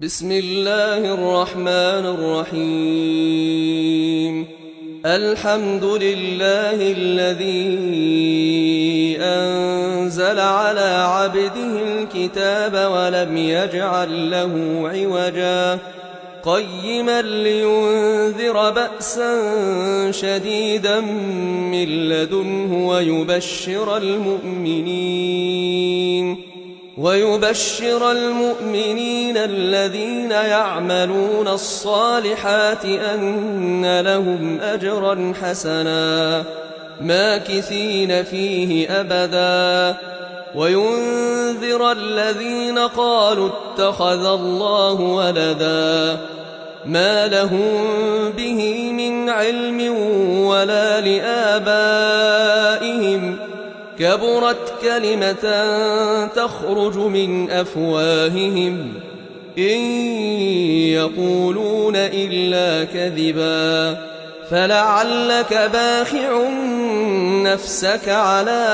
بسم الله الرحمن الرحيم. الحمد لله الذي أنزل على عبده الكتاب ولم يجعل له عوجا قيما لينذر بأسا شديدا من لدنه ويبشر المؤمنين الذين يعملون الصالحات أن لهم أجرا حسنا ماكثين فيه أبدا وينذر الذين قالوا اتخذ الله ولدا ما لهم به من علم ولا لآبائهم كبرت كلمة تخرج من أفواههم إن يقولون إلا كذبا فلعلك باخع نفسك على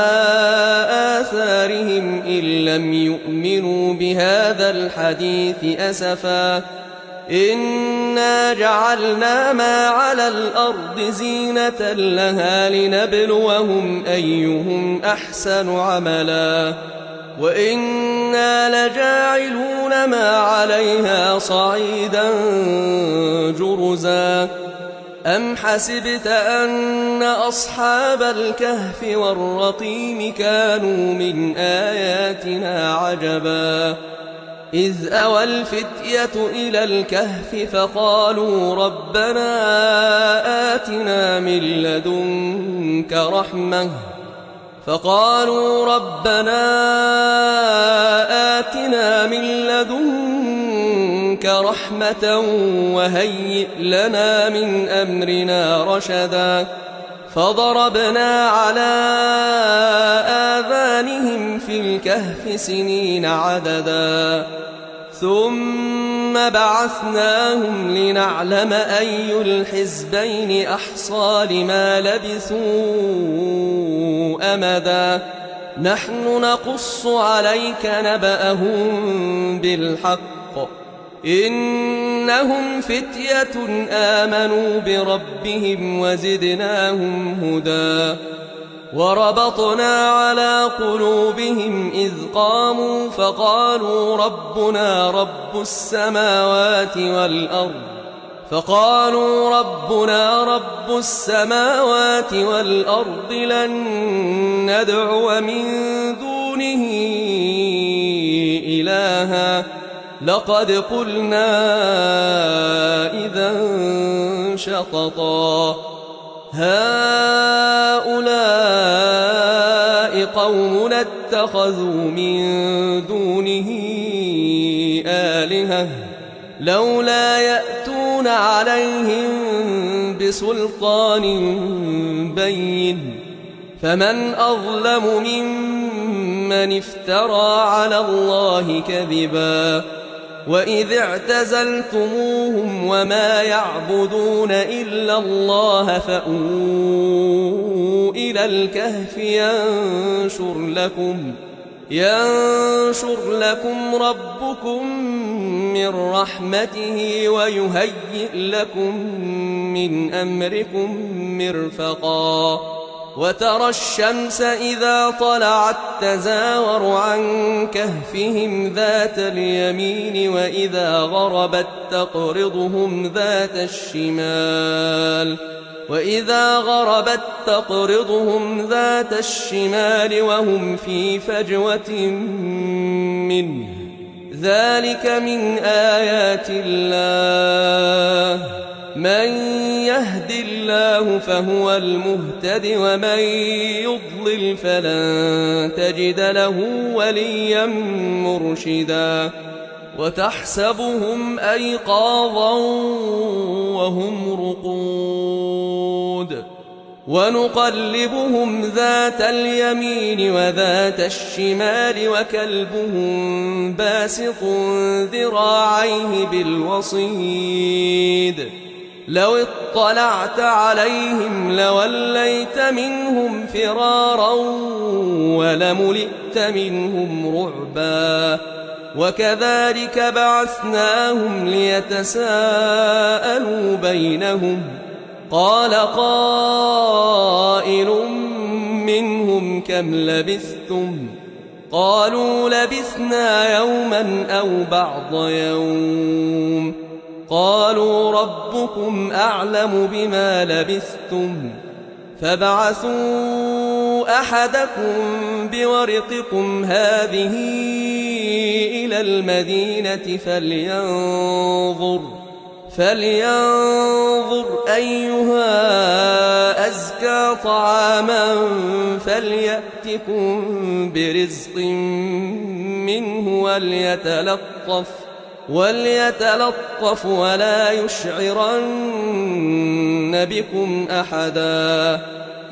آثارهم إن لم يؤمنوا بهذا الحديث أسفا إنا جعلنا ما على الأرض زينة لها لنبلوهم أيهم أحسن عملا وإنا لجاعلون ما عليها صعيدا جرزا أم حسبت أن أصحاب الكهف والرقيم كانوا من آياتنا عجبا إذ أوى الفتية إلى الكهف فقالوا ربنا آتنا من لدنك رحمة وهيئ لنا من أمرنا رشدا فضربنا على آذانهم في الكهف سنين عددا ثم بعثناهم لنعلم أي الحزبين أحصى لما لبثوا أمدا نحن نقص عليك نبأهم بالحق إنهم فتية آمنوا بربهم وزدناهم هدى وربطنا على قلوبهم إذ قاموا فقالوا ربنا رب السماوات والأرض لن ندعو من دونه إلها لقد قلنا إذا شططا هؤلاء قومنا اتخذوا من دونه آلهة لولا يأتون عليهم بسلطان بين فمن أظلم ممن افترى على الله كذبا وإذ اعتزلتموهم وما يعبدون إلا الله فأووا إلى الكهف ينشر لكم ربكم من رحمته ويهيئ لكم من أمركم مرفقا وترى الشمس إذا طلعت تزاور عن كهفهم ذات اليمين وإذا غربت تقرضهم ذات الشمال وهم في فجوة منه ذلك من آيات الله من يهد الله فهو المهتد ومن يضلل فلن تجد له وليا مرشدا وتحسبهم أيقاظا وهم رقود ونقلبهم ذات اليمين وذات الشمال وكلبهم باسط ذراعيه بالوصيد لو اطلعت عليهم لوليت منهم فرارا ولملئت منهم رعبا وكذلك بعثناهم ليتساءلوا بينهم قال قائل منهم كم لبثتم قالوا لبثنا يوما أو بعض يوم قالوا ربكم أعلم بما لبثتم فابعثوا أحدكم بورقكم هذه إلى المدينة فلينظر أيها أزكى طعاما فليأتكم برزق منه وليتلطف ولا يشعرن بكم أحدا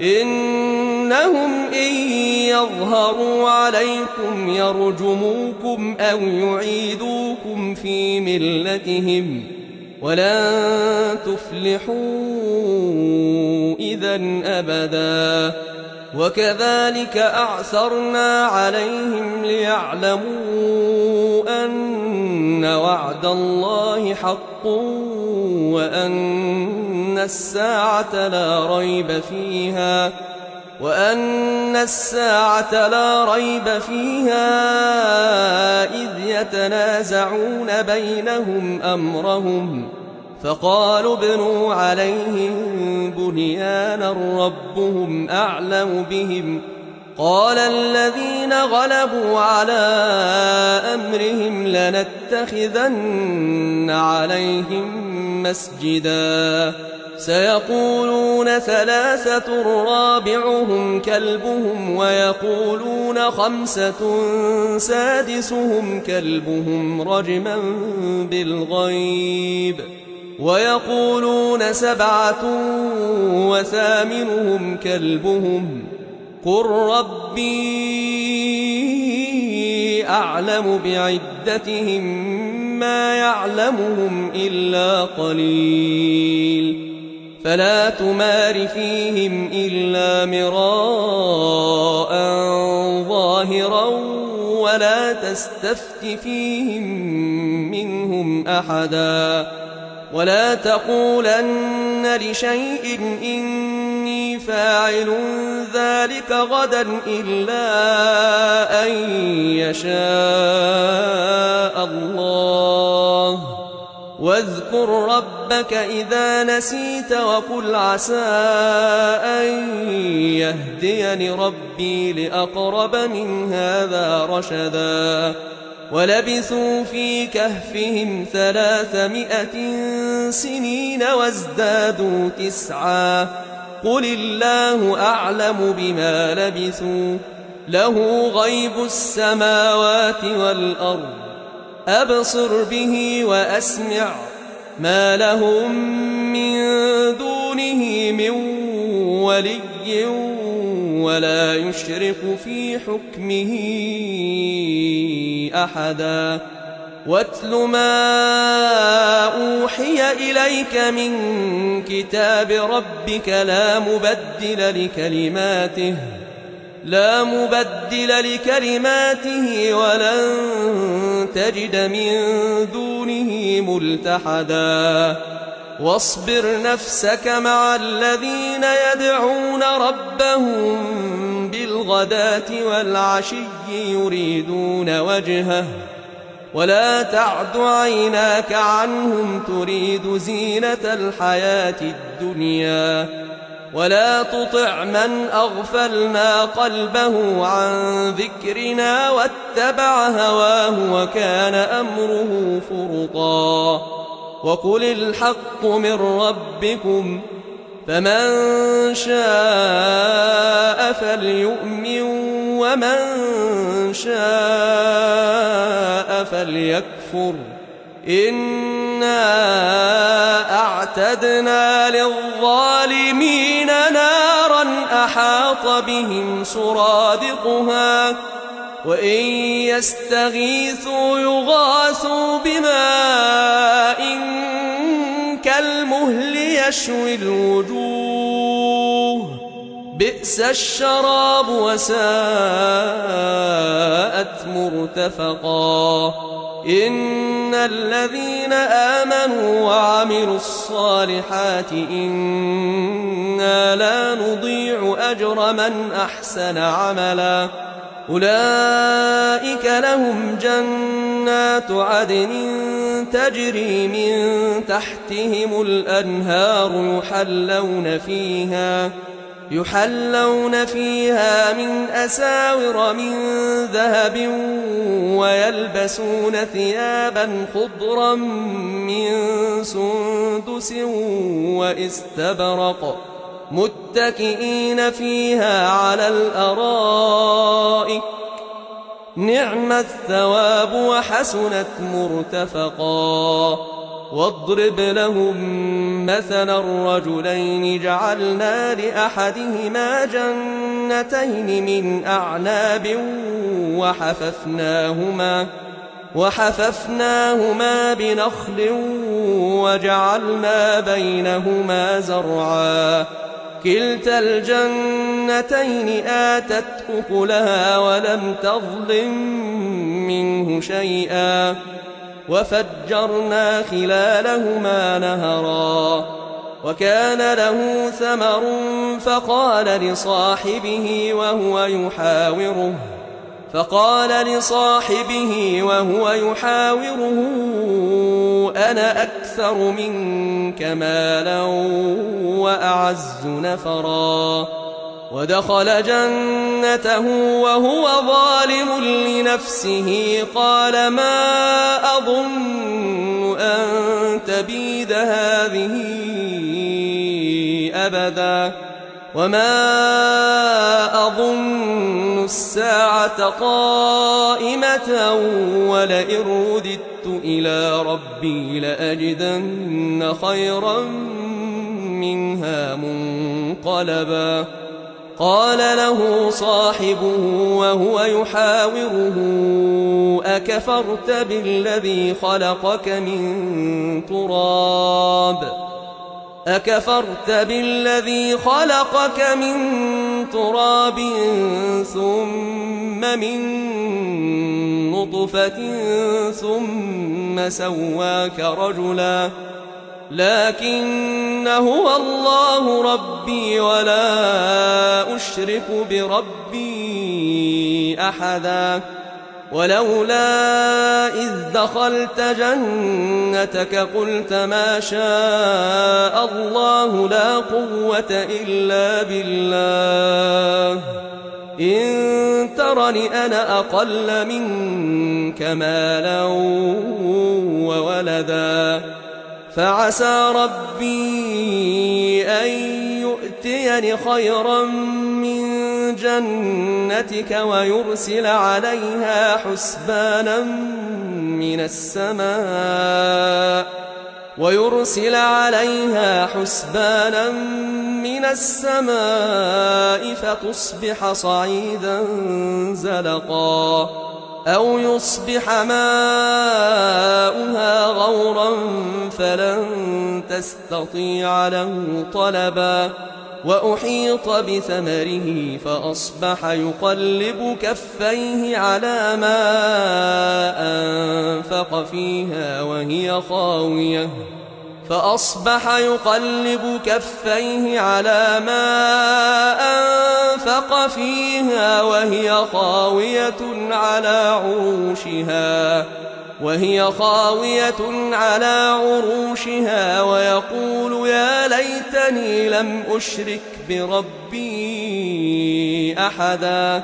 إنهم إن يظهروا عليكم يرجموكم أو يعيدوكم في ملتهم ولن تفلحوا إذن أبدا وكذلك أعثرنا عليهم ليعلموا أن وعد الله حق وأن الساعة لا ريب فيها إذ يتنازعون بينهم أمرهم فقالوا ابنوا عليهم بنيانا ربهم أعلم بهم قال الذين غلبوا على أمرهم لنتخذن عليهم مسجدا سيقولون ثلاثة رابعهم كلبهم ويقولون خمسة سادسهم كلبهم رجما بالغيب ويقولون سبعة وثامنهم كلبهم قل ربي أعلم بعدتهم ما يعلمهم إلا قليل فلا تمار فيهم إلا مراء ظاهرا ولا تستفت فيهم منهم أحدا ولا تقولن لشيء إني فاعل ذلك غدا إلا أن يشاء الله واذكر ربك إذا نسيت وقل عسى أن يهديني ربي لأقرب من هذا رشدا ولبثوا في كهفهم 300 سنين وازدادوا 9 قل الله أعلم بما لبثوا له غيب السماوات والأرض أبصر به وأسمع ما لهم من دونه من ولي ولا يشرك في حكمه أحدا واتل ما أوحي إليك من كتاب ربك لا مبدل لكلماته ولن تجد من دونه ملتحدا واصبر نفسك مع الذين يدعون ربهم بالغداة والعشي يريدون وجهه ولا تعد عيناك عنهم تريد زينة الحياة الدنيا ولا تطع من أغفلنا قلبه عن ذكرنا واتبع هواه وكان أمره فرطا وقل الحق من ربكم فمن شاء فليؤمن ومن شاء فليكفر إنا أعتدنا للظالمين نارا أحاط بهم سرادقها وإن يستغيثوا يغاثوا بماء كالمهل يشوي الوجوه بئس الشراب وساءت مرتفقا إن الذين آمنوا وعملوا الصالحات إنا لا نضيع أجر من أحسن عملا أولئك لهم جنات عدن تجري من تحتهم الأنهار يحلون فيها من أساور من ذهب ويلبسون ثيابا خضرا من سندس واستبرق متكئين فيها على الأرائك نعم الثواب وحسنت مرتفقا واضرب لهم مثلا الرجلين جعلنا لأحدهما جنتين من أعناب وحففناهما بنخل وجعلنا بينهما زرعا كلتا الجنتين آتت أكلها ولم تظلم منه شيئا وفجرنا خلالهما نهرا وكان له ثمر فقال لصاحبه وهو يحاوره أنا أكثر منك مالا وأعز نفرا ودخل جنته وهو ظالم لنفسه قال ما أظن أن تبيد هذه أبدا وما أظن الساعة قائمة ولئن رددت إلى ربي لأجدن خيرا منها منقلبا قال له صاحبه وهو يحاوره أكفرت بالذي خلقك من تراب ثم من نطفة ثم سواك رجلا لكن هو الله ربي ولا أشرك بربي أحدا ولولا إذ دخلت جنتك قلت ما شاء الله لا قوة إلا بالله إن ترني أنا أقل منك مالا وولدا فعسى ربي أن يؤتيني خيرا من جنتك ويرسل عليها حسبانا من السماء فتصبح صعيدا زلقا أو يصبح ماؤها غورا فلن تستطيع له طلبا وأحيط بثمره فأصبح يقلب كفيه على ما أنفق فيها وهي خاوية على عروشها ويقول يا ليتني لم أشرك بربي أحدا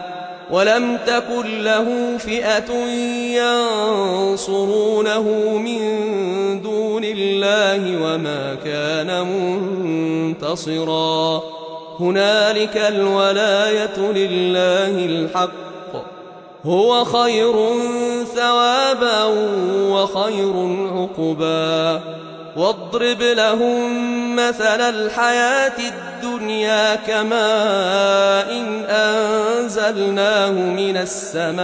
ولم تكن له فئة ينصرونه من دون الله وما كان منتصرا هنالك الولاية لله الحق هو خير ثوابا وخير عقبا واضرب لهم مثل الحياة الدنيا كماء إن أنزلناه من السماء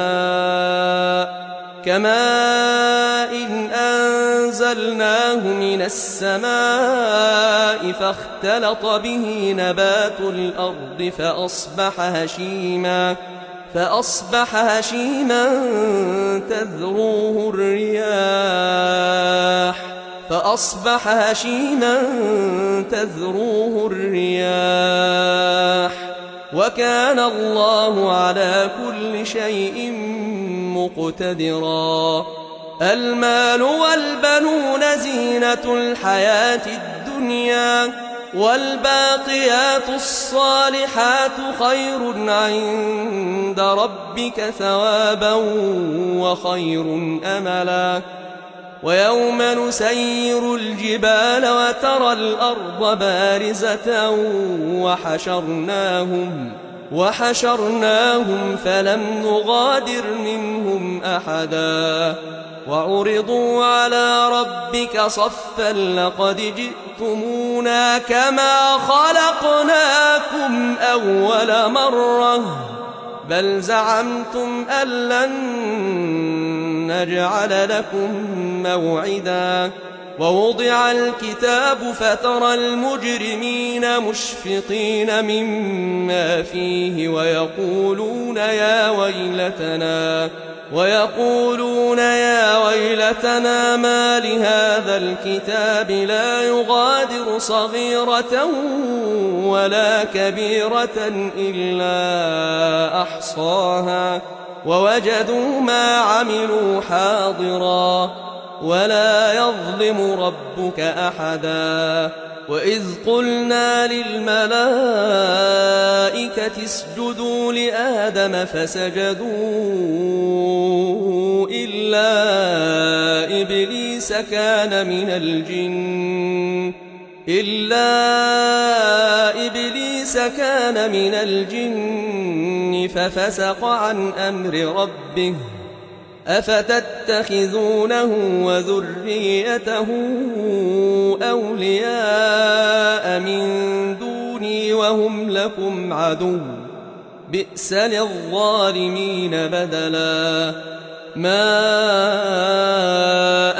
كماء أنزلناه من السماء فاختلط به نبات الأرض فأصبح هشيما تذروه الرياح وكان الله على كل شيء مقتدرا. المال والبنون زينة الحياة الدنيا والباقيات الصالحات خير عند ربك ثوابا وخير أملا. ويوم نسير الجبال وترى الأرض بارزة وحشرناهم فلم نغادر منهم أحدا وعرضوا على ربك صفا لقد جئتمونا كما خلقناكم أول مرة بل زعمتم أن لن نجعل لكم موعدا. ووضع الكتاب فترى المجرمين مشفقين مما فيه ويقولون يا ويلتنا ما لهذا الكتاب لا يغادر صغيرة ولا كبيرة إلا أحصاها ووجدوا ما عملوا حاضرا ولا يظلم ربك أحدا. وإذ قلنا للملائكة اسجدوا لآدم فسجدوا إلا إبليس كان من الجن ففسق عن أمر ربه أفتتخذونه وذريته أولياء من دوني وهم لكم عدو بئس للظالمين بدلا. ما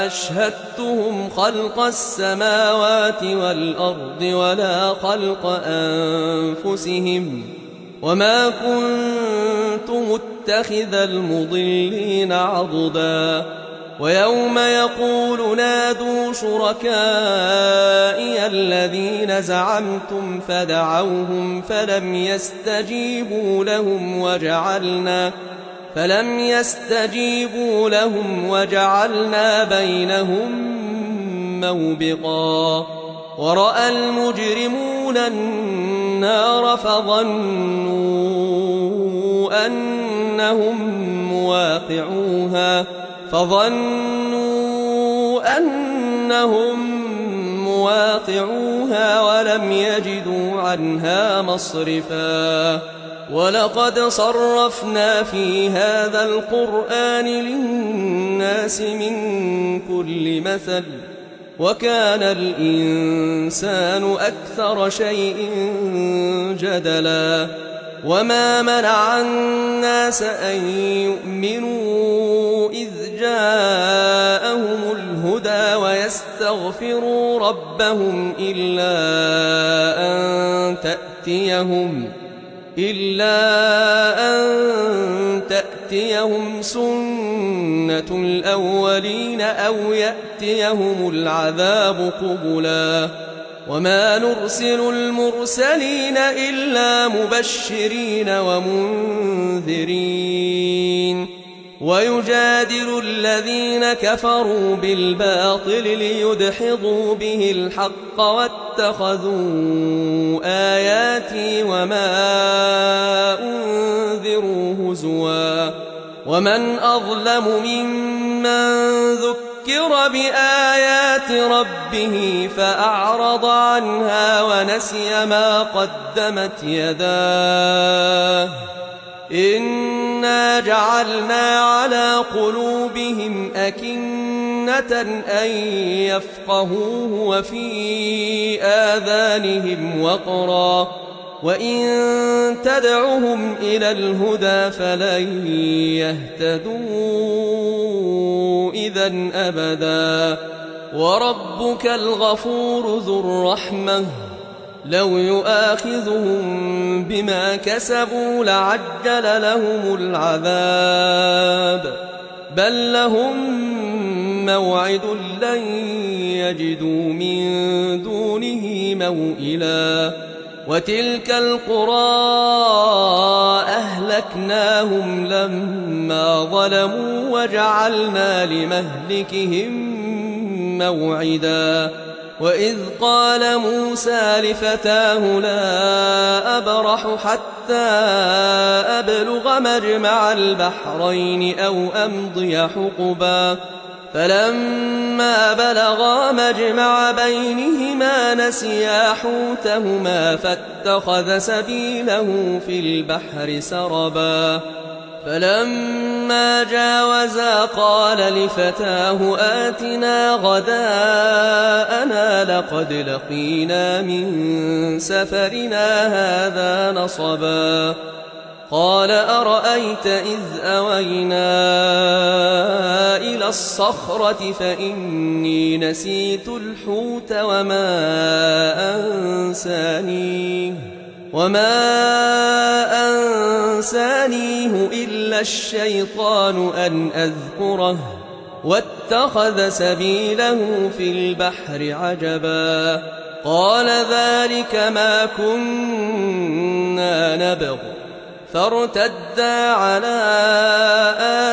أشهدتهم خلق السماوات والأرض ولا خلق أنفسهم وما كنت متخذ المضلين عضدا. ويوم يقول نادوا شركائي الذين زعمتم فدعوهم فلم يستجيبوا لهم وجعلنا بينهم موبقا. ورأى المجرمون النار فظنوا أنهم مواقعوها ولم يجدوا عنها مصرفا. ولقد صرفنا في هذا القرآن للناس من كل مثل وكان الإنسان أكثر شيء جدلا. وما منع الناس أن يؤمنوا إذ جاءهم الهدى ويستغفروا ربهم إلا أن تأتيهم سنة الأولين أو يأتيهم العذاب قبلا. وما نرسل المرسلين إلا مبشرين ومنذرين ويجادل الذين كفروا بالباطل ليدحضوا به الحق واتخذوا آياتي وما أنذروا هزوا. ومن أظلم ممن ذكر بآيات ربه فأعرض عنها ونسي ما قدمت يداه إنا جعلنا على قلوبهم أكنة أن يفقهوه وفي آذانهم وقرا وإن تدعهم إلى الهدى فلن يهتدوا إذا أبدا. وربك الغفور ذو الرحمة لو يؤاخذهم بما كسبوا لعجل لهم العذاب بل لهم موعد لن يجدوا من دونه موئلا. وتلك القرى أهلكناهم لما ظلموا وجعلنا لمهلكهم موعدا. وإذ قال موسى لفتاه لا أبرح حتى أبلغ مجمع البحرين أو أمضي حقبا فلما بلغا مجمع بينهما نسيا حوتهما فاتخذ سبيله في البحر سربا. فلما جاوزا قال لفتاه آتنا غداءنا لقد لقينا من سفرنا هذا نصبا. قال أرأيت إذ أوينا إلى الصخرة فإني نسيت الحوت وما أنسانيه إلا الشيطان أن أذكره واتخذ سبيله في البحر عجبا. قال ذلك ما كنا نبغ فارتدا على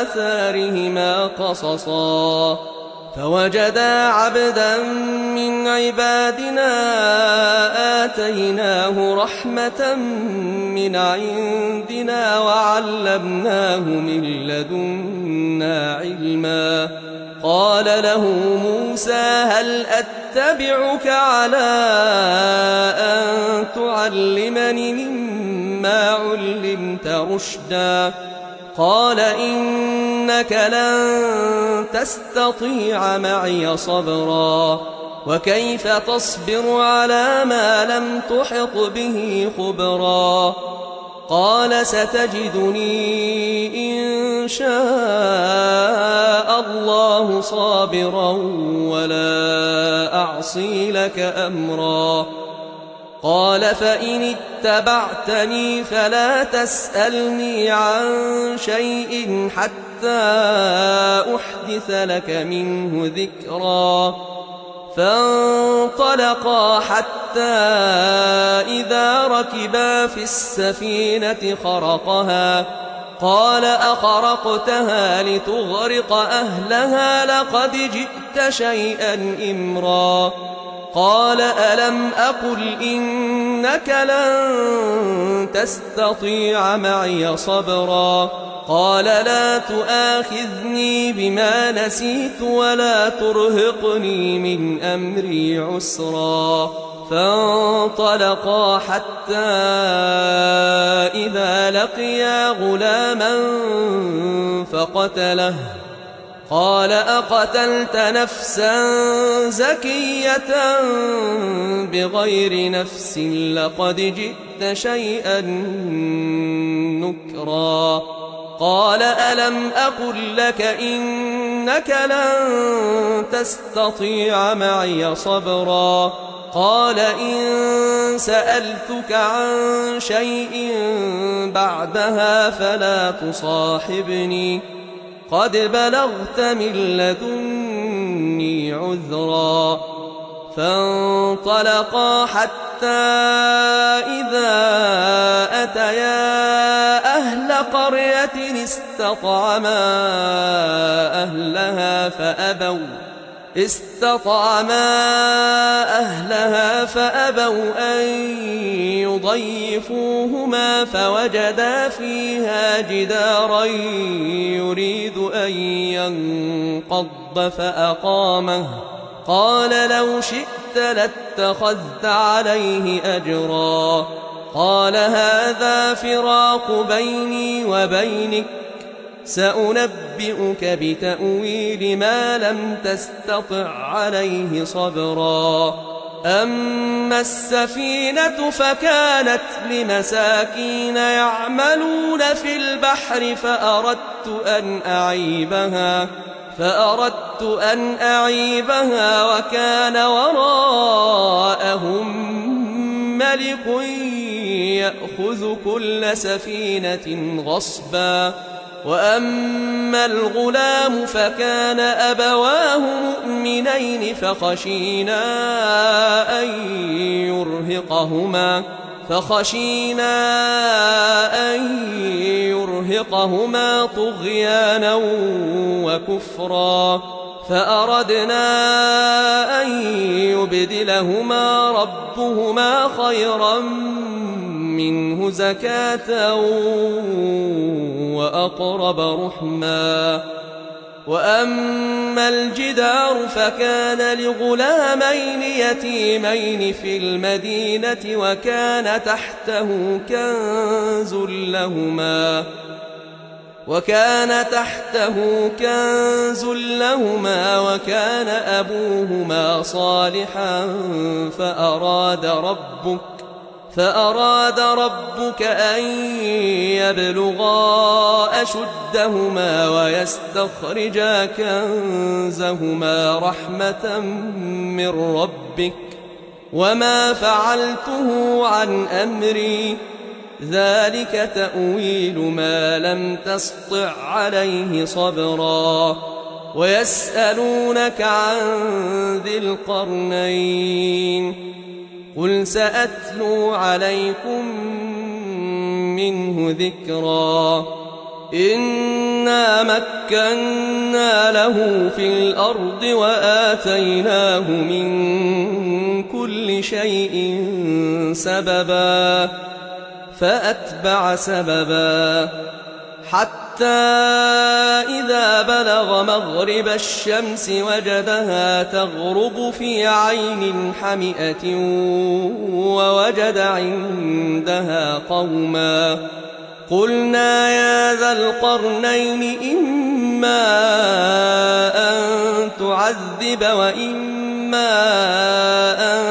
آثارهما قصصا فوجدا عبدا من عبادنا آتيناه رحمة من عندنا وعلمناه من لدنا علما. قال له موسى هل أتبعك على أن تعلمني مما علمت رشدا؟ قال إنك لن تستطيع معي صبرا وكيف تصبر على ما لم تحط به خبرا. قال ستجدني إن شاء الله صابرا ولا أعصي لك أمرا. قال فإن اتبعتني فلا تسألني عن شيء حتى أحدث لك منه ذكرا. فانطلقا حتى إذا ركبا في السفينة خرقها قال أخرقتها لتغرق أهلها لقد جئت شيئا إمرا. قال ألم أقل إنك لن تستطيع معي صبرا. قال لا تؤاخذني بما نسيت ولا ترهقني من أمري عسرا. فانطلقا حتى إذا لقيا غلاما فقتله. قال أقتلت نفسا زكية بغير نفس لقد جئت شيئا نكرا. قال ألم أقل لك إنك لن تستطيع معي صبرا. قال إن سألتك عن شيء بعدها فلا تصاحبني قد بلغت من لدني عذرا. فانطلقا حتى إذا أتيا أهل قرية استطعما أهلها فأبوا أن يضيفوهما فوجدا فيها جدارا يريد أن ينقض فأقامه. قال لو شئت لاتخذت عليه أجرا. قال هذا فراق بيني وبينك سأنبئك بتأويل ما لم تستطع عليه صبرا. أما السفينة فكانت لمساكين يعملون في البحر فأردت أن أعيبها وكان وراءهم ملك يأخذ كل سفينة غصبا. وأما الغلام فكان أبواه مؤمنين فخشينا أن يرهقهما طغيانا وكفرا، فأردنا أن يبدلهما ربهما خيرا منه زكاة وأقرب رحما. وأما الجدار فكان لغلامين يتيمين في المدينة وكان تحته كنز لهما وكان أبوهما صالحا فأراد ربك أن يبلغا أشدهما ويستخرجا كنزهما رحمة من ربك وما فعلته عن أمري ذلك تأويل ما لم تسطع عليه صبرا. ويسألونك عن ذي القرنين قل سأتلو عليكم منه ذكرا. إنا مكنا له في الأرض وآتيناه من كل شيء سببا فأتبع سببا حتى إذا بلغ مغرب الشمس وجدها تغرب في عين حمئة ووجد عندها قوما. قلنا يا ذا القرنين إما أن تعذب وإما أن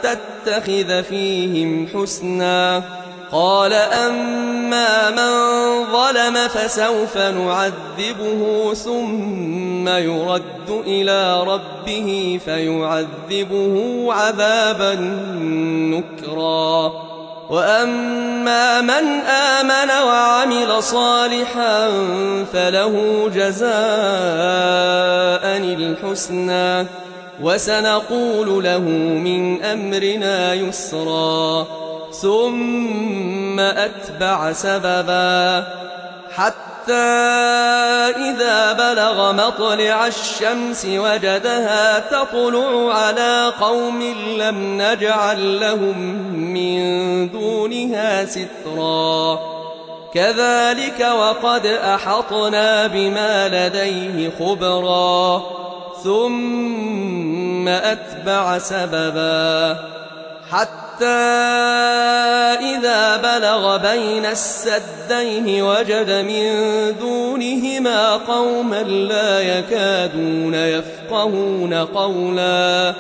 تتخذ فيهم حسنا. قال أما من ظلم فسوف نعذبه ثم يرد إلى ربه فيعذبه عذابا نكرا. وأما من آمن وعمل صالحا فله جزاء الحسنى وسنقول له من أمرنا يسرا. ثم أتبع سببا حتى إذا بلغ مطلع الشمس وجدها تطلع على قوم لم نجعل لهم من دونها سترا. كذلك وقد أحطنا بما لديه خبرا. ثم أتبع سببا حتى إذا بلغ بين السدين وجد من دونهما قوما لا يكادون يفقهون قولا.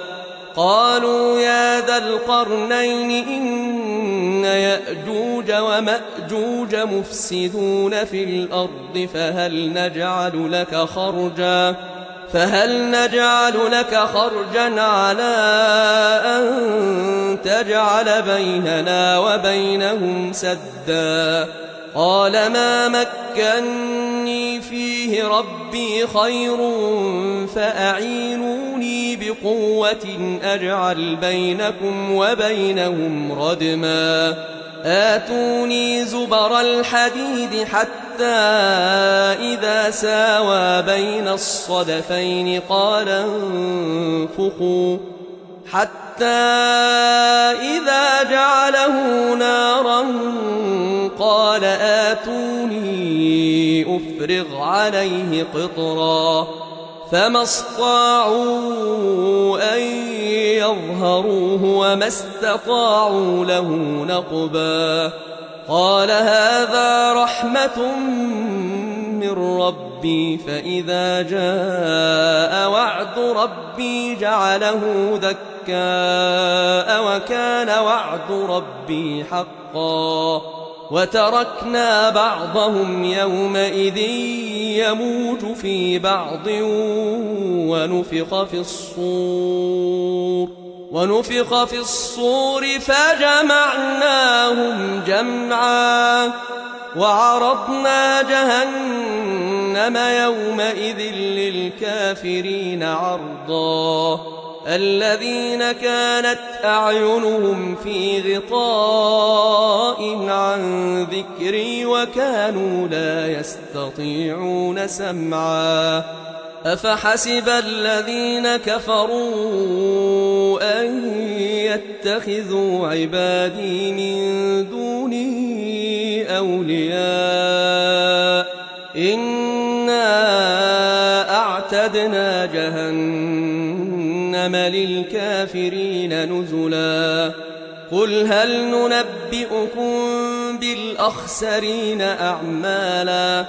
قالوا يا ذا القرنين إن يأجوج ومأجوج مفسدون في الأرض فهل نجعل لك خرجا على أن تجعل بيننا وبينهم سدا. قال ما مكني فيه ربي خير فأعينوني بقوة أجعل بينكم وبينهم ردما. آتوني زبر الحديد حتى إذا ساوى بين الصدفين قال انفخوا حتى إذا جعله نارا قال آتوني أفرغ عليه قطرا. فما استطاعوا أن يظهروه وما استطاعوا له نقبا. قال هذا رحمة من ربي فإذا جاء وعد ربي جعله دكاء وكان وعد ربي حقا. وتركنا بعضهم يومئذ يموج في بعض ونفخ في الصور فجمعناهم جمعا وعرضنا جهنم يومئذ للكافرين عرضا الذين كانت أعينهم في غطاء عن ذكري وكانوا لا يستطيعون سمعا أفحسب الذين كفروا أن يتخذوا عبادي من دوني أولياء إنا أعتدنا جهنم للكافرين نزلا قل هل ننبئكم بالأخسرين أعمالا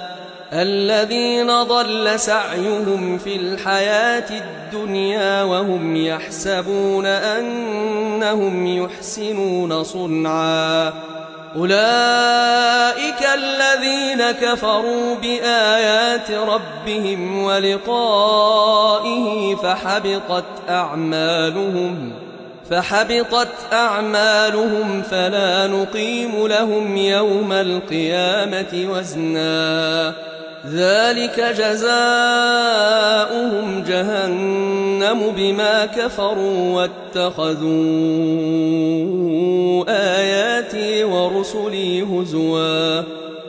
الذين ضل سعيهم في الحياة الدنيا وهم يحسبون أنهم يحسنون صنعا أولئك الذين كفروا بآيات ربهم ولقائه فحبطت أعمالهم فلا نقيم لهم يوم القيامة وزنا ذلك جزاؤهم جهنم بما كفروا واتخذوا آياتي ورسلي هزوا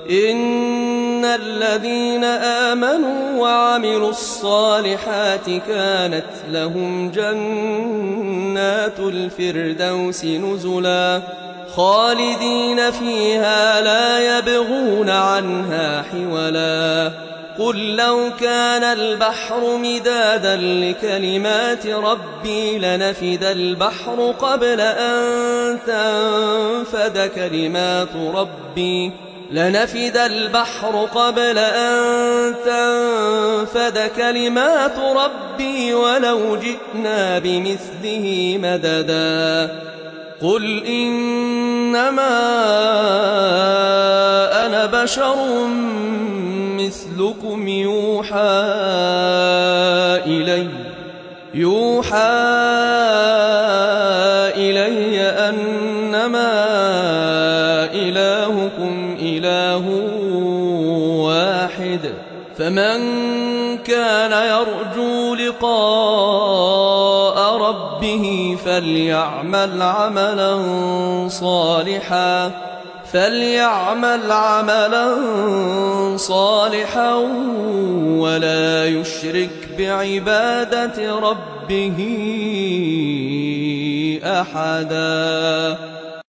إن الذين آمنوا وعملوا الصالحات كانت لهم جنات الفردوس نزلا خالدين فيها لا يبغون عنها حولا قل لو كان البحر مدادا لكلمات ربي لنفد البحر قبل أن تنفد كلمات ربي ولو جئنا بمثله مددا قل إنما أنا بشر مثلكم يوحى إلي أنما إلهكم إله واحد فمن كان يرجو لقاء ربه فليعمل عملا صالحا ولا يشرك بعبادة ربه أحدا.